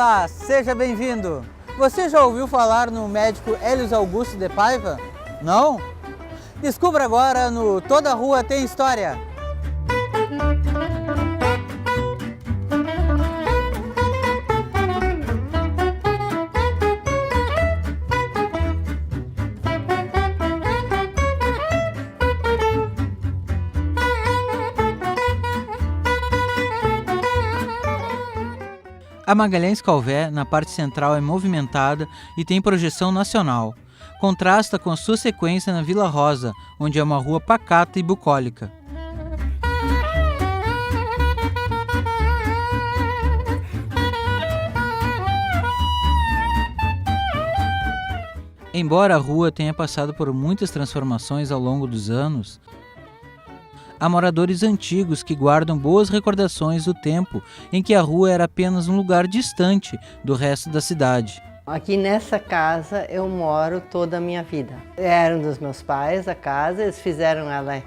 Olá, seja bem-vindo! Você já ouviu falar no médico Helios Augusto de Paiva? Não? Descubra agora no Toda Rua Tem História! A Magalhães Calvé, na parte central, é movimentada e tem projeção nacional. Contrasta com a sua sequência na Vila Rosa, onde é uma rua pacata e bucólica. Embora a rua tenha passado por muitas transformações ao longo dos anos, há moradores antigos que guardam boas recordações do tempo em que a rua era apenas um lugar distante do resto da cidade. Aqui nessa casa eu moro toda a minha vida. Era dos meus pais a casa, eles fizeram ela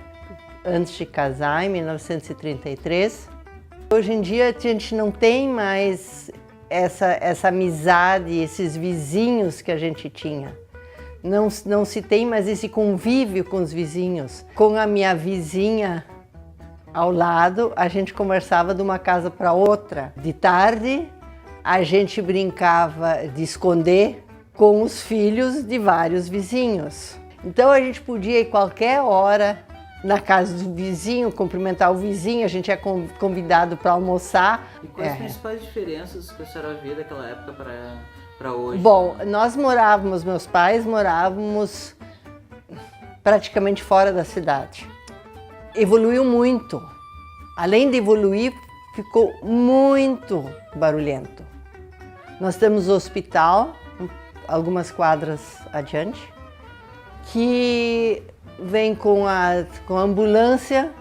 antes de casar, em 1933. Hoje em dia a gente não tem mais essa amizade, esses vizinhos que a gente tinha. Não se tem mais esse convívio com os vizinhos. Com a minha vizinha ao lado, a gente conversava de uma casa para outra. De tarde, a gente brincava de esconder com os filhos de vários vizinhos. Então a gente podia ir qualquer hora na casa do vizinho, cumprimentar o vizinho, a gente é convidado para almoçar. E quais as principais diferenças que a senhora vê daquela época para hoje? Bom, meus pais morávamos praticamente fora da cidade. Evoluiu muito. Além de evoluir, ficou muito barulhento. Nós temos o hospital, algumas quadras adiante, que vem com a ambulância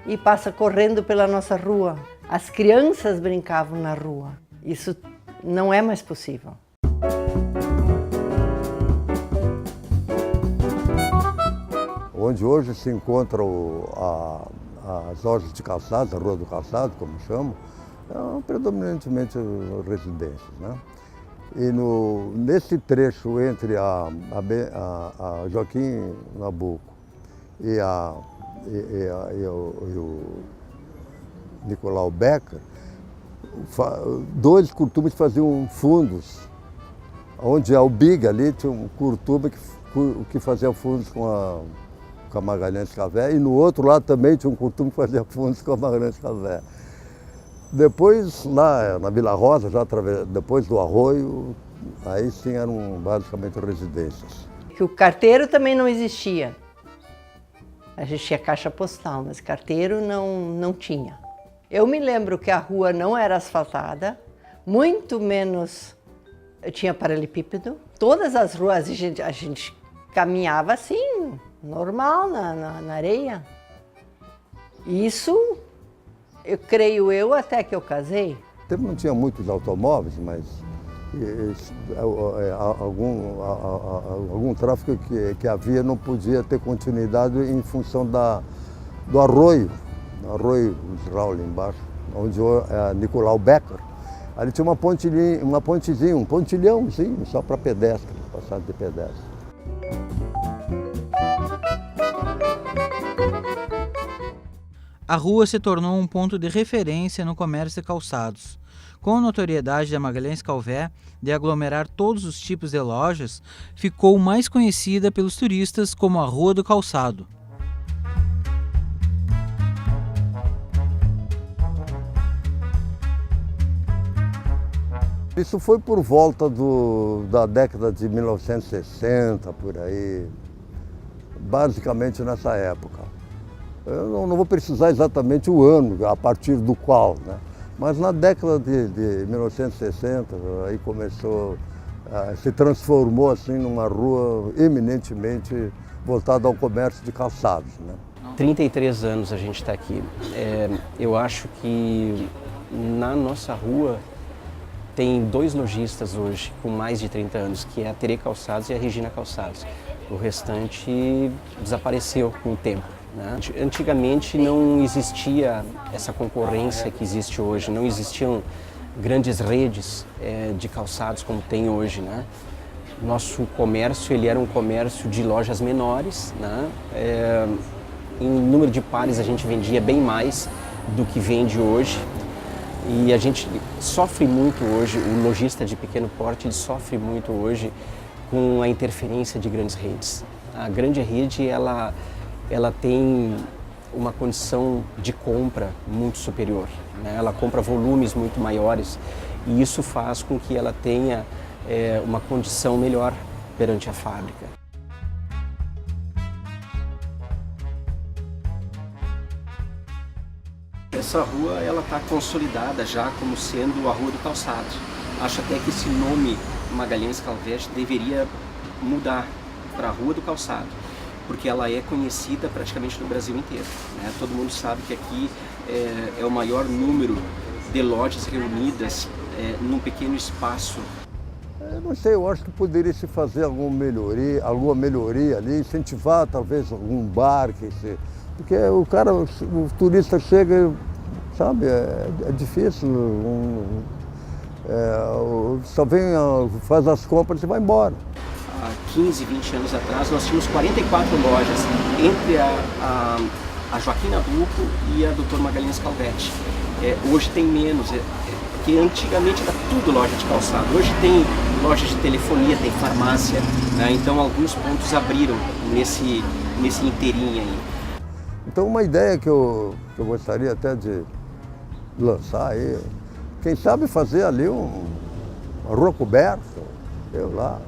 e passa correndo pela nossa rua. As crianças brincavam na rua. Isso não é mais possível. Onde hoje se encontra as lojas de calçado, a Rua do Calçado, como chamam, é predominantemente residências, né? E nesse trecho entre a Joaquim Nabuco e o Nicolau Becker, dois curtubas faziam fundos, onde a Ubiga ali tinha um curtuba que fazia fundos com a Magalhães Calvé, e no outro lado também tinha um curtuba que fazia fundos com a Magalhães Calvé. Depois, lá na Vila Rosa, depois do Arroio, aí sim eram basicamente residências. Que o carteiro também não existia. A gente tinha caixa postal, mas carteiro não tinha. Eu me lembro que a rua não era asfaltada, muito menos tinha paralelepípedo. Todas as ruas a gente caminhava assim, normal, na areia. Isso, eu creio até que eu casei. Não tinha muitos automóveis, mas algum tráfego que havia não podia ter continuidade em função do arroio ali embaixo, onde é Nicolau Becker. Ali tinha uma pontezinha, um pontilhãozinho só para pedestre, passagem de pedestre. A rua se tornou um ponto de referência no comércio de calçados. Com a notoriedade da Magalhães Calvé de aglomerar todos os tipos de lojas, ficou mais conhecida pelos turistas como a Rua do Calçado. Isso foi por volta da década de 1960, por aí, basicamente nessa época. Eu não vou precisar exatamente o ano a partir do qual, né? Mas na década de 1960, aí começou, se transformou assim numa rua eminentemente voltada ao comércio de calçados, né? 33 anos a gente está aqui. Eu acho que na nossa rua tem dois lojistas hoje com mais de 30 anos, que é a Tere Calçados e a Regina Calçados. O restante desapareceu com o tempo, né? Antigamente não existia essa concorrência que existe hoje, não existiam grandes redes de calçados como tem hoje, né? Nosso comércio, ele era um comércio de lojas menores, né? Em número de pares a gente vendia bem mais do que vende hoje. E a gente sofre muito hoje, o lojista de pequeno porte ele sofre muito hoje com a interferência de grandes redes. A grande rede, ela tem uma condição de compra muito superior, né? Ela compra volumes muito maiores e isso faz com que ela tenha uma condição melhor perante a fábrica. Essa rua ela está consolidada já como sendo a Rua do Calçado. Acho até que esse nome Magalhães Calvete deveria mudar para a Rua do Calçado, porque ela é conhecida praticamente no Brasil inteiro, né? Todo mundo sabe que aqui é o maior número de lojas reunidas num pequeno espaço. Eu não sei, eu acho que poderia se fazer alguma melhoria ali, incentivar talvez algum bar, porque o turista chega, sabe, é difícil, só vem, faz as compras e vai embora. Há 15, 20 anos atrás nós tínhamos 44 lojas entre a Joaquim Nabuco e a Dr. Magalhães Calvete. Hoje tem menos, porque antigamente era tudo loja de calçado. Hoje tem loja de telefonia, tem farmácia, né? Então alguns pontos abriram nesse inteirinho aí. Então uma ideia que eu gostaria até de lançar aí, quem sabe fazer ali uma rua coberta, eu lá,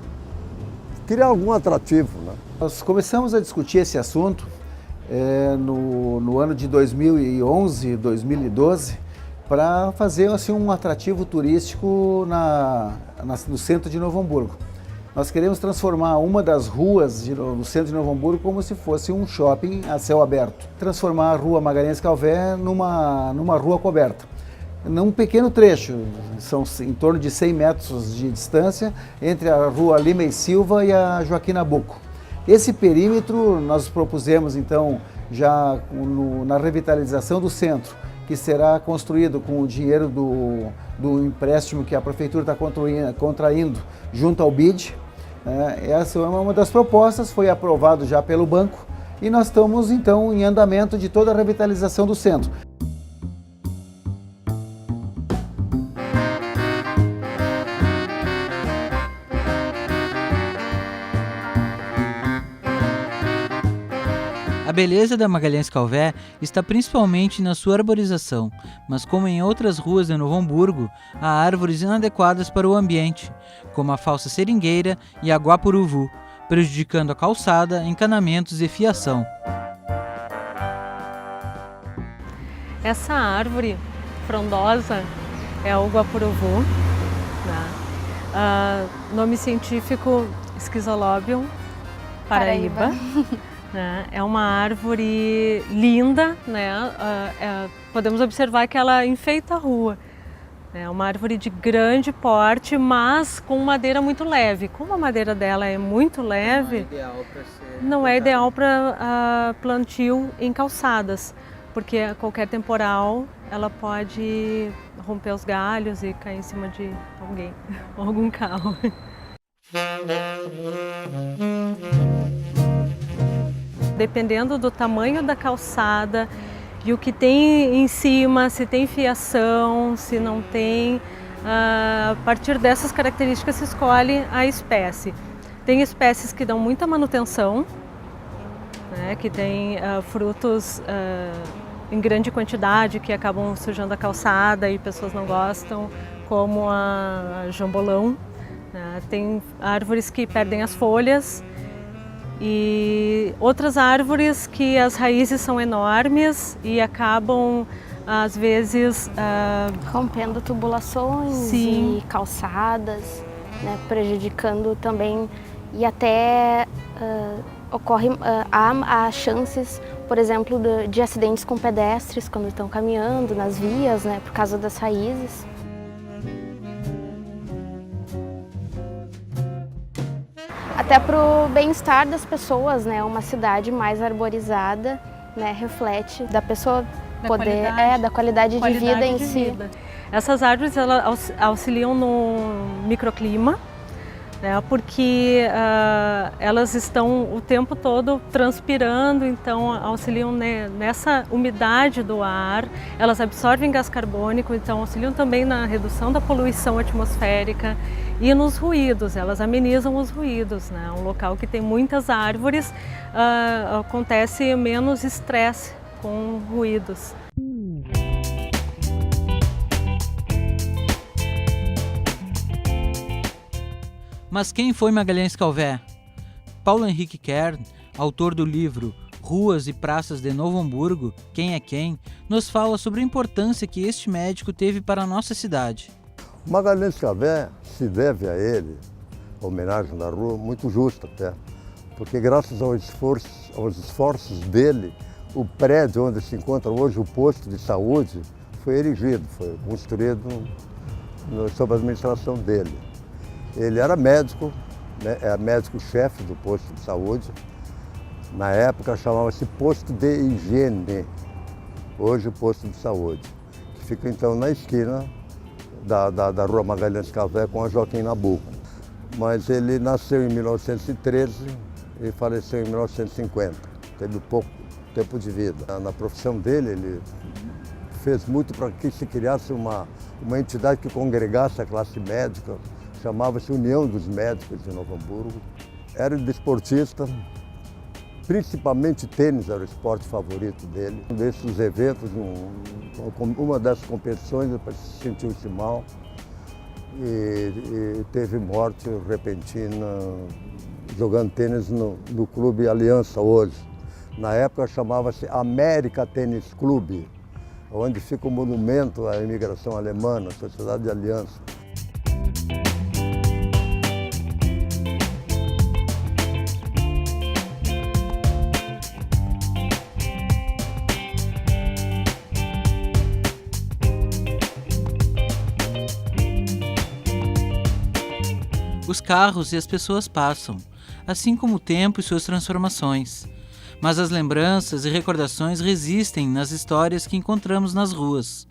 criar algum atrativo, né? Nós começamos a discutir esse assunto no ano de 2011, 2012, para fazer assim, um atrativo turístico no centro de Novo Hamburgo. Nós queremos transformar uma das ruas no centro de Novo Hamburgo como se fosse um shopping a céu aberto. Transformar a Rua Magalhães Calvete numa rua coberta. Num pequeno trecho, são em torno de 100 metros de distância entre a Rua Lima e Silva e a Joaquim Nabuco. Esse perímetro nós propusemos então já na revitalização do centro, que será construído com o dinheiro do empréstimo que a Prefeitura está contraindo junto ao BID. Essa é uma das propostas, foi aprovado já pelo banco e nós estamos então em andamento de toda a revitalização do centro. A beleza da Magalhães Calvete está principalmente na sua arborização, mas como em outras ruas de Novo Hamburgo, há árvores inadequadas para o ambiente, como a falsa seringueira e a guapuruvu, prejudicando a calçada, encanamentos e fiação. Essa árvore frondosa é o guapuruvu, né? Nome científico Schizolobium paraíba. Né? É uma árvore linda, né? Podemos observar que ela enfeita a rua. É uma árvore de grande porte, mas com madeira muito leve. Como a madeira dela é muito leve, não é ideal para plantio em calçadas, porque a qualquer temporal ela pode romper os galhos e cair em cima de alguém, ou algum carro. Dependendo do tamanho da calçada e o que tem em cima, se tem fiação, se não tem, a partir dessas características se escolhe a espécie. Tem espécies que dão muita manutenção, né, que tem frutos em grande quantidade que acabam sujando a calçada e pessoas não gostam, como a jambolão, né. Tem árvores que perdem as folhas, e outras árvores que as raízes são enormes e acabam, às vezes, rompendo tubulações. Sim. E calçadas, né, prejudicando também, e até há chances, por exemplo, de acidentes com pedestres quando estão caminhando nas vias, né, por causa das raízes. Até para o bem-estar das pessoas, né? Uma cidade mais arborizada, né? Reflete da pessoa da qualidade de vida em si. Essas árvores elas auxiliam no microclima, né, porque elas estão o tempo todo transpirando, então auxiliam nessa umidade do ar, elas absorvem gás carbônico, então auxiliam também na redução da poluição atmosférica e nos ruídos, elas amenizam os ruídos, né? Um local que tem muitas árvores acontece menos estresse com ruídos. Mas quem foi Magalhães Calvé? Paulo Henrique Kern, autor do livro Ruas e Praças de Novo Hamburgo, Quem é Quem, nos fala sobre a importância que este médico teve para a nossa cidade. Magalhães Calvé se deve a ele, a homenagem da rua, muito justa até, porque graças aos esforços dele, o prédio onde se encontra hoje o posto de saúde foi erigido, foi construído sob a administração dele. Ele era médico, né, é médico-chefe do posto de saúde. Na época chamava-se posto de higiene, hoje o posto de saúde, que fica então na esquina da rua Magalhães Calvé com a Joaquim Nabuco. Mas ele nasceu em 1913 e faleceu em 1950, teve pouco tempo de vida. Na profissão dele, ele fez muito para que se criasse uma entidade que congregasse a classe médica, chamava-se União dos Médicos de Novo Hamburgo. Era desportista, principalmente tênis era o esporte favorito dele. Um desses eventos, uma dessas competições, ele sentiu-se mal e teve morte repentina jogando tênis no Clube Aliança hoje. Na época chamava-se América Tênis Clube, onde fica o monumento à imigração alemã, na Sociedade de Aliança. Os carros e as pessoas passam, assim como o tempo e suas transformações. Mas as lembranças e recordações resistem nas histórias que encontramos nas ruas.